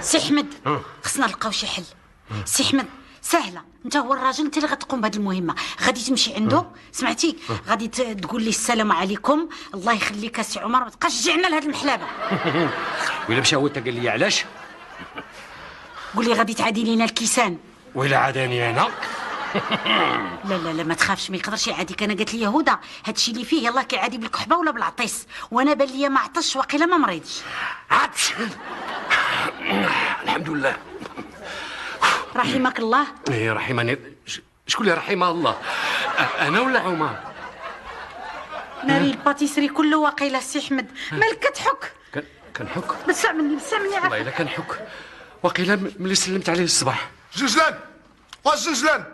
سي احمد خصنا نلقاو شي حل. سي احمد سهله، انت هو الراجل، انت اللي غتقوم بهذه المهمه. غادي تمشي عنده، سمعتي؟ غادي تقول لي السلام عليكم، الله يخليك سي عمر، ما تبقاش تجيعنا لهاد المحلابه. وإلا مشى هو قال لي علاش؟ قول لي غادي تعادي لينا الكيسان. وإلا عاداني انا؟ لا لا لا ما تخافش، ما يقدرش يعاديك. انا قالت لي هدى هادشي اللي فيه يلاه كيعادي بالكحبه ولا بالعطيس، وانا بان ليا ما عطش واقيلا ما مريضش. الحمد لله. رحمك الله. ايه رحمني. شكون اللي رحمه الله؟ انا ولا عمر؟ ناري الباتيسري كله واقيلا سي احمد، مالك كتحك؟ كنحك؟ بسع مني والله الا كنحك، واقيلا ملي سلمت عليه الصباح. جنجلان واش جنجلان؟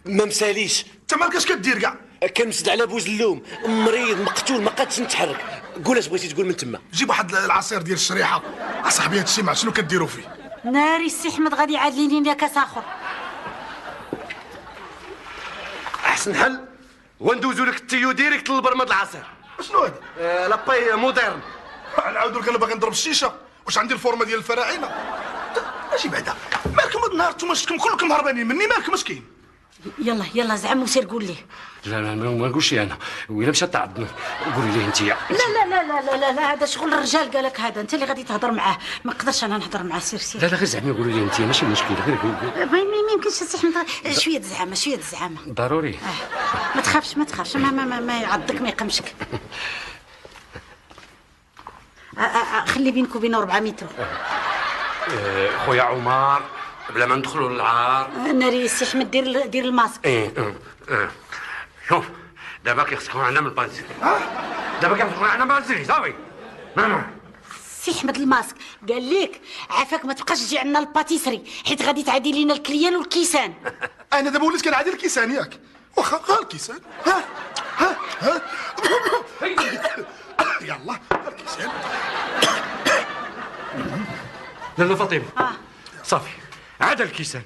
ما مساليش. انت مالك اش كدير كاع؟ كنمسد على بوزلوم، مريض مقتول ما قادش نتحرك. قول اش بغيتي تقول من تما. جيب واحد العصير ديال الشريحه. اصاحبي هادشي مع شنو كديروا فيه؟ ناري السي احمد غادي يعاد لينا كاس اخر. احسن حل هو ندوزو لك التيو ديريكت للبرماد العصير. شنو هذا؟ لاباي مودرن. نعاودو لك انا باغي نضرب الشيشه، واش عندي الفورمه ديال الفراعنه؟ اجي بعدا مالكم هاد النهار نتوما شفتكم كلكم هربانين مني، مالكم اش كاين؟ يلا زعما وسير قول ليه. لا ما نقولش انا، وإلا مشى تعضنا قولي ليه انت. لا لا لا لا لا لا هذا شغل الرجال قالك، هذا انت اللي غادي تهضر معاه، ما نقدرش انا نهضر معاه. سير لا غير زعما قولي ليه انت، ماشي مشكل. غير ما يمكنش سي احمد، شويه الزعامه ضروري. ما تخافش ما يعضك ما يقمشك. خلي بينك وبينه 4 متر. خويا عمر بلا ما ندخلوا للعار. ناري السي احمد دير الماسك. شوف دابا كيخصكم عندنا من البازيري. دابا كيخصكم عندنا من البازيري صافي. سي احمد الماسك قال لك عافاك ما تبقاش تجي عندنا الباتيسري، حيت غادي تعادي لينا الكليان والكيسان. انا دابا وليت كنعادي الكيسان ياك؟ واخا ها الكيسان، ها يلا الكيسان. لاله فاطمه صافي عاد الكيسان.